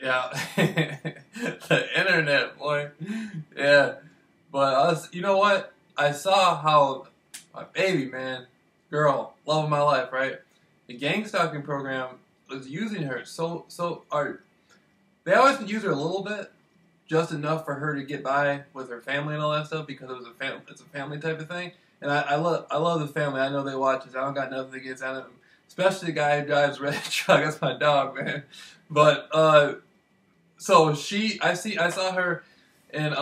Yeah. The internet, boy. Yeah. But you know what? I saw how my baby, man, girl, love of my life, right? The gang stalking program was using her they always use her a little bit, just enough for her to get by with her family and all that stuff because it's a family type of thing. And I love the family. I know they watch this. I don't got nothing against them, especially the guy who drives red truck. That's my dog, man. But so I saw her in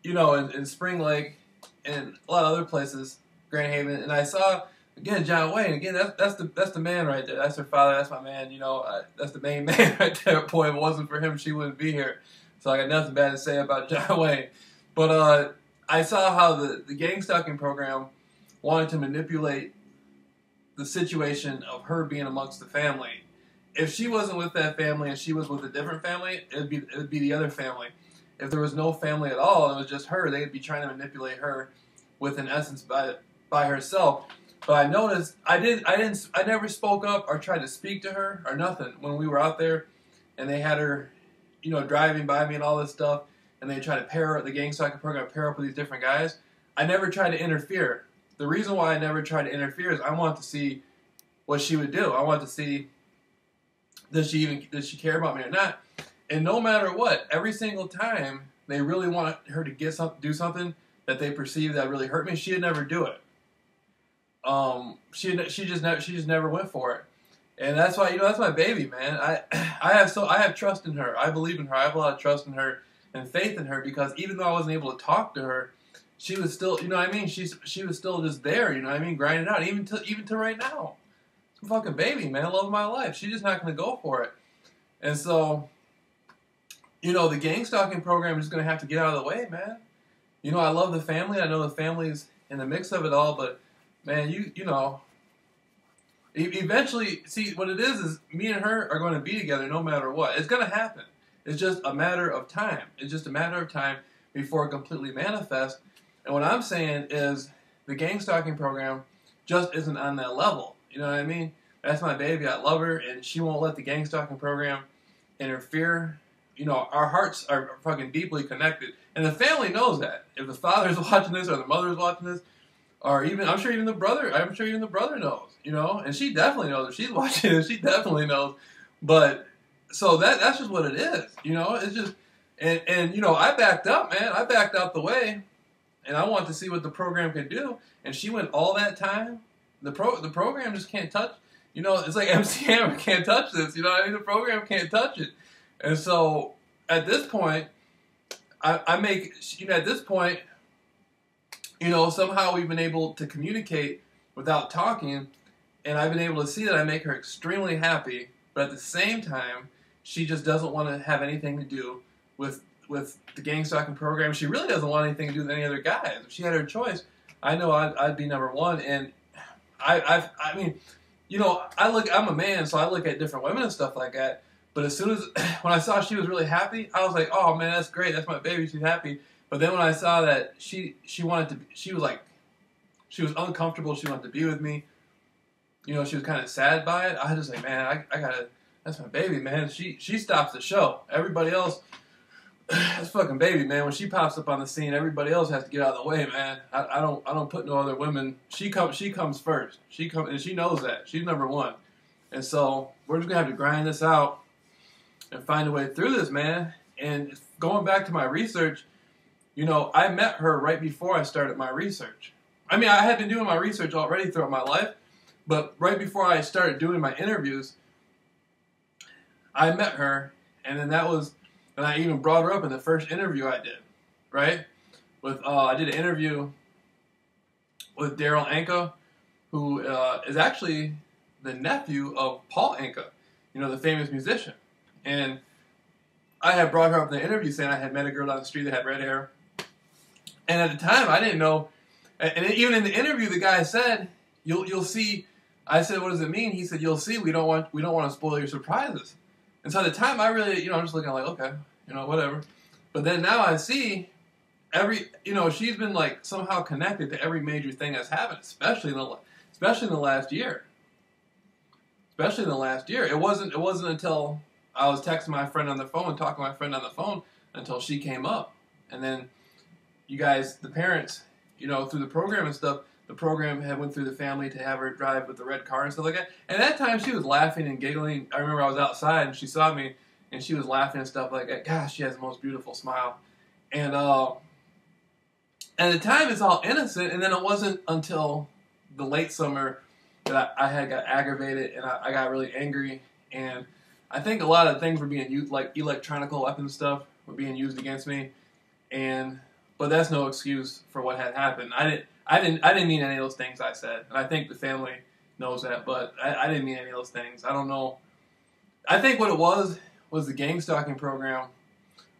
in Spring Lake and a lot of other places, Grand Haven, and I saw again John Wayne. Again, that's the man right there. That's her father. That's my man. That's the main man right there. Boy, if it wasn't for him, she wouldn't be here. So I got nothing bad to say about John Wayne. But I saw how the gang stalking program wanted to manipulate the situation of her being amongst the family. If she wasn't with that family and she was with a different family, it'd be the other family. If there was no family at all and it was just her, they'd be trying to manipulate her with, in essence, by herself. But I noticed I never spoke up or tried to speak to her or nothing when we were out there and they had her, driving by me and all this stuff, and they tried to pair up the gang stalking program, pair up with these different guys. I never tried to interfere. The reason why I never tried to interfere is I wanted to see what she would do. I wanted to see does she care about me or not. And no matter what, every single time they really want her to do something that they perceive that really hurt me, she'd never do it. She just never went for it. And that's why, that's my baby, man. I have trust in her. I believe in her. I have a lot of trust in her and faith in her because even though I wasn't able to talk to her, she was still, she was still just there, grinding out, even to right now. Some fucking baby, man, love of my life. She's just not going to go for it. And so, the gang stalking program is going to have to get out of the way, man. I love the family. I know the family's in the mix of it all, but man, eventually, see, what it is me and her are going to be together no matter what. It's going to happen. It's just a matter of time. It's just a matter of time before it completely manifests. And what I'm saying is the gang stalking program just isn't on that level. You know what I mean? That's my baby. I love her, and she won't let the gang stalking program interfere. Our hearts are fucking deeply connected. And the family knows that. If the father's watching this or the mother's watching this, or I'm sure even the brother knows, and she definitely knows if she's watching it, she definitely knows. But so that's just what it is, it's just, and I backed up, man. I backed out the way, and I wanted to see what the program could do. And she went all that time. The program just can't touch, it's like MC Hammer can't touch this, the program can't touch it. And so at this point, at this point, somehow we've been able to communicate without talking, and I've been able to see that I make her extremely happy, but at the same time, she just doesn't want to have anything to do with the gang stalking program. She really doesn't want anything to do with any other guys. If she had her choice, I know I'd be number one, and I'm a man, so I look at different women and stuff like that, but as soon as, when I saw she was really happy, I was like, oh man, that's great, that's my baby, she's happy. But then when I saw that she was uncomfortable, she wanted to be with me, she was kind of sad by it, I was just like, man, I gotta, that's my baby, man. She stops the show. Everybody else, that's fucking baby, man. When she pops up on the scene, everybody else has to get out of the way, man. I don't put no other women. She comes first. And she knows that. She's number one. And so we're just gonna have to grind this out and find a way through this, man. And going back to my research, I met her right before I started my research. I mean, I had been doing my research already throughout my life, but right before I started doing my interviews, I met her, and then and I even brought her up in the first interview I did, right? I did an interview with Daryl Anka, who is actually the nephew of Paul Anka, the famous musician. And I had brought her up in the interview saying I had met a girl down the street that had red hair. And at the time, I didn't know. And even in the interview, the guy said, "You'll see." I said, "What does it mean?" He said, "You'll see. We don't want to spoil your surprises." And so at the time, I really, I'm just looking like, okay, whatever. But then now I see she's been like somehow connected to every major thing that's happened, especially in the last year. Especially in the last year. It wasn't until I was texting my friend on the phone, talking to my friend on the phone until she came up. And then you guys, the parents, you know, through the program and stuff, the program had went through the family to have her drive with the red car and stuff like that. And at that time, she was laughing and giggling. I remember I was outside and she saw me and she was laughing and stuff like that. Gosh, she has the most beautiful smile. And at the time, it's all innocent. And then it wasn't until the late summer that I had got aggravated and I got really angry. And I think a lot of things were being used, like electronic weapon stuff, were being used against me. But that's no excuse for what had happened. I didn't mean any of those things I said, and I think the family knows that. But I didn't mean any of those things. I don't know. I think what it was the gang stalking program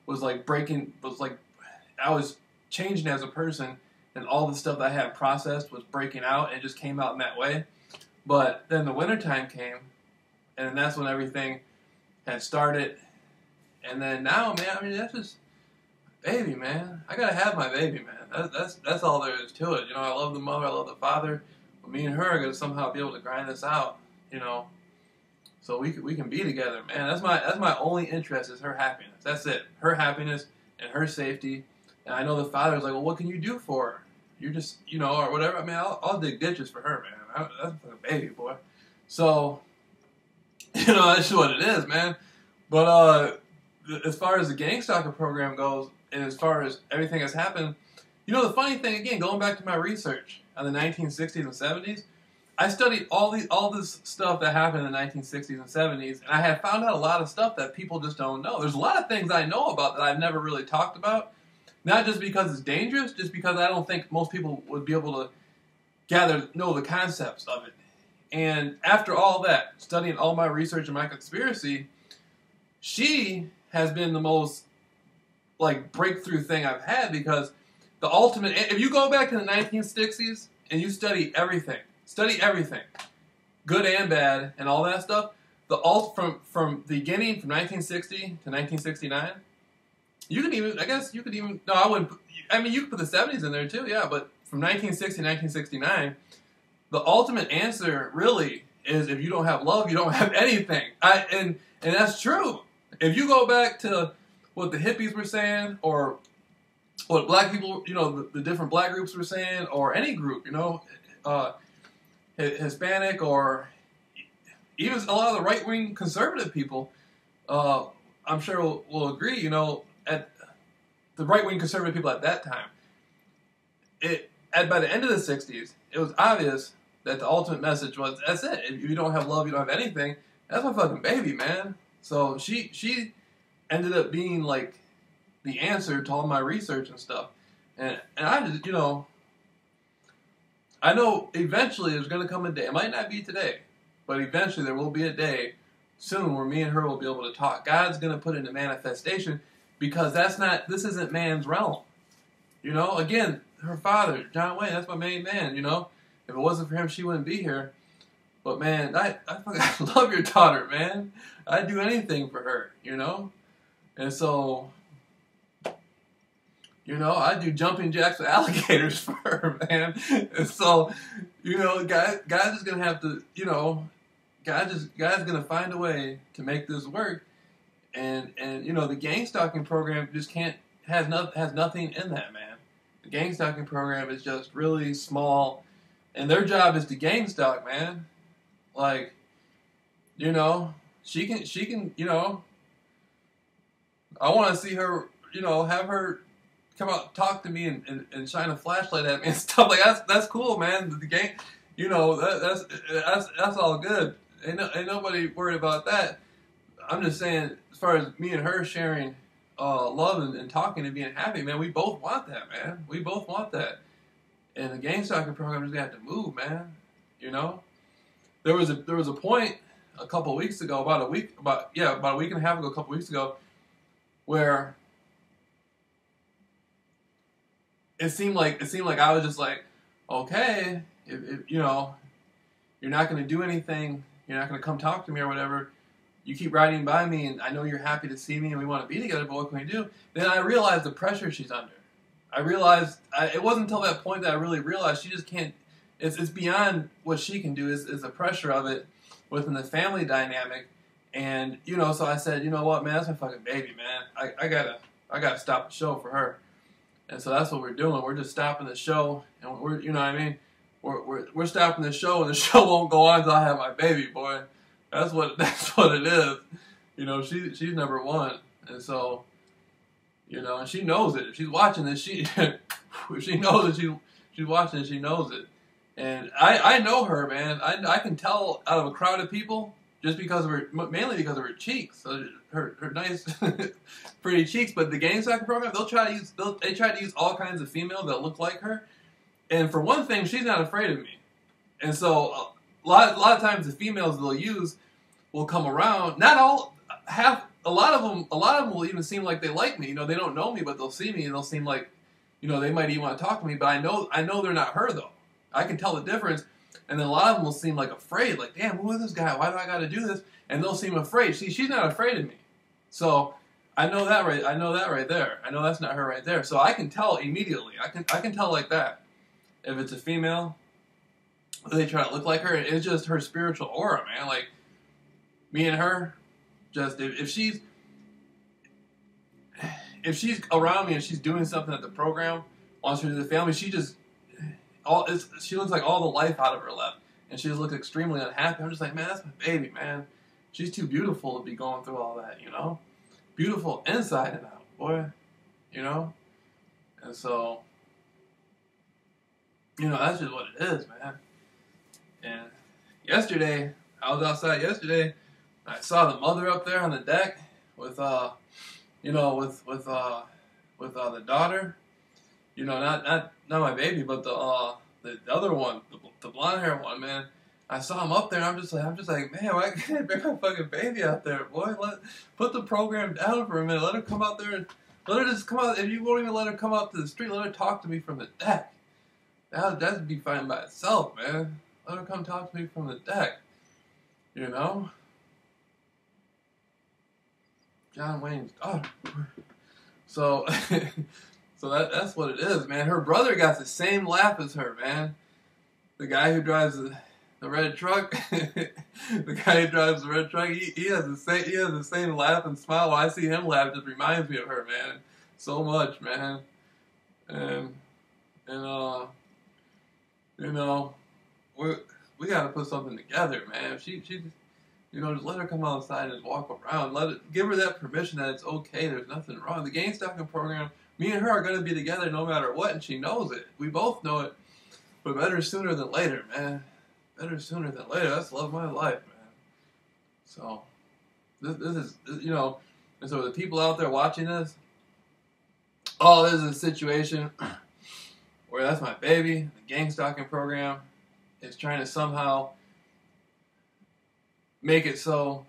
was like I was changing as a person, and all the stuff that I had processed was breaking out, and it just came out in that way. But then the wintertime came, and that's when everything had started. And then now, man, I mean, that's just baby, man. I gotta have my baby, man. That's all there is to it. You know, I love the mother, I love the father, but me and her are gonna somehow be able to grind this out. You know, so we can be together, man. That's my only interest is her happiness. That's it. Her happiness and her safety. And I know the father's like, well, what can you do for her? You're just, you know, or whatever. I mean, I'll dig ditches for her, man. That's a baby, boy. So, you know, that's what it is, man. But as far as the gang stalker program goes, and as far as everything that's happened, you know, the funny thing, again, going back to my research on the 1960s and 70s, I studied all this stuff that happened in the 1960s and 70s, and I had found out a lot of stuff that people just don't know. There's a lot of things I know about that I've never really talked about, not just because it's dangerous, just because I don't think most people would be able to know the concepts of it. And after all that, studying all my research and my conspiracy, she has been the most like breakthrough thing I've had, because the ultimate, if you go back to the 1960s and you study everything, good and bad and all that stuff, from the beginning, from 1960 to 1969, you could even, no, I wouldn't, I mean, you could put the 70s in there too, yeah, but from 1960 to 1969, the ultimate answer really is if you don't have love, you don't have anything. And that's true. If you go back to what the hippies were saying, or what black people, you know, the different black groups were saying, or any group, you know, Hispanic, or even a lot of the right-wing conservative people, I'm sure will agree, you know, at the right-wing conservative people at that time, by the end of the 60s, it was obvious that the ultimate message was, that's it. If you don't have love, you don't have anything. That's my fucking baby, man. So she ended up being like the answer to all my research and stuff. And I just, you know, I know eventually there's going to come a day. It might not be today, but eventually there will be a day soon where me and her will be able to talk. God's going to put it into manifestation, because this isn't man's realm. You know, again, her father, John Wayne, that's my main man, you know. If it wasn't for him, she wouldn't be here. But man, I love your daughter, man. I'd do anything for her, you know. And so, you know, I do jumping jacks with alligators for her, man. And so, you know, God's just gonna have to, you know, God's gonna find a way to make this work. And you know, the gang stalking program just has nothing in that, man. The gang stalking program is just really small, and their job is to gang stalk, man. Like, you know, she can, you know, I want to see her, you know, have her come out, talk to me, and shine a flashlight at me and stuff like that. That's cool, man. The gang, you know, that's all good. Ain't nobody worried about that. I'm just saying, as far as me and her sharing love and talking and being happy, man, we both want that, man. We both want that. And the gang stalking program is gonna have to move, man. You know, there was a point a couple of weeks ago, about a week and a half ago, a couple of weeks ago, where it seemed like I was just like, okay, if you know, you're not going to do anything, you're not going to come talk to me or whatever, you keep riding by me, and I know you're happy to see me, and we want to be together, but what can we do? Then I realized the pressure she's under. I realized, it wasn't until that point that I really realized she just can't, it's beyond what she can do, is the pressure of it within the family dynamic, And you know, so I said, you know what, man, that's my fucking baby, man. I gotta stop the show for her. And so that's what we're doing. We're just stopping the show, and we're, you know what I mean? We're stopping the show, and the show won't go on until I have my baby, boy. That's what it is. You know, she's number one, and so, you know, and she knows it. If she's watching this, if she knows that she's watching it, she knows it. And I know her, man. I can tell out of a crowd of people just because of her, mainly because of her cheeks, so her nice, pretty cheeks. But the gang stalking program, they try to use all kinds of females that look like her. And for one thing, she's not afraid of me. And so a lot of times the females they'll use will come around. Not all, a lot of them will even seem like they like me. You know, they don't know me, but they'll see me and they'll seem like, you know, they might even want to talk to me. But I know they're not her though. I can tell the difference. And then a lot of them will seem like afraid, like, damn, who is this guy? Why do I got to do this? And they'll seem afraid. See, she's not afraid of me. So I know that right there. I know that's not her right there. So I can tell immediately. I can tell like that. If it's a female, they try to look like her. It's just her spiritual aura, man. Like me and her, just if she's around me and she's doing something at the program, wants her to do the family, she looks like all the life out of her left, and she just looks extremely unhappy. I'm just like, man, that's my baby, man. She's too beautiful to be going through all that, you know? Beautiful inside and out, boy. You know? And so, you know, that's just what it is, man. And yesterday, I was outside yesterday, I saw the mother up there on the deck with you know, with the daughter. You know, not my baby, but the other one, the blonde hair one, man. I saw him up there. I'm just like, man, why can't I bring my fucking baby out there, boy? Put the program down for a minute. Let her come out there and let her just come out. If you won't even let her come out to the street, let her talk to me from the deck. That'd be fine by itself, man. Let her come talk to me from the deck. You know? John Wayne's daughter. So, so that's what it is, man. Her brother got the same laugh as her, man. The guy who drives the red truck, the guy who drives the red truck, he has the same laugh and smile. When I see him laugh, it just reminds me of her, man. So much, man. And you know, we gotta put something together, man. She you know, just let her come outside and just walk around. Give her that permission that it's okay. There's nothing wrong. The gang stalking program, me and her are gonna be together no matter what, and she knows it. We both know it. But better sooner than later, man. Better sooner than later. That's love of my life, man. So this is, you know, and so the people out there watching this, oh, this is a situation where that's my baby. The gang stalking program is trying to somehow make it so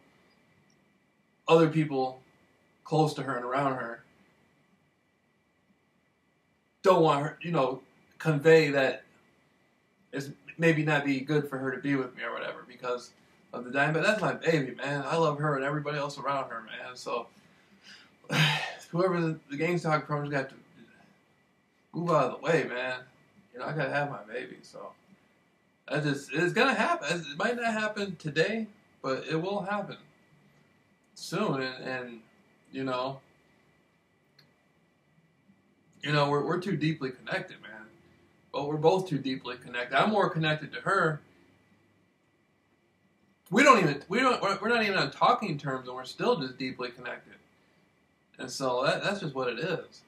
other people close to her and around her don't want her, you know, convey that it's maybe not be good for her to be with me or whatever because of the dynamic. But that's my baby, man. I love her and everybody else around her, man. So whoever the gang stalking program's got to move out of the way, man. You know, I gotta have my baby, so it's gonna happen. It might not happen today, but it will happen soon. And you know, we're too deeply connected, man. But we're both too deeply connected. I'm more connected to her. We're not even on talking terms, and we're still just deeply connected. And so that's just what it is.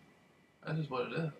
That's just what it is.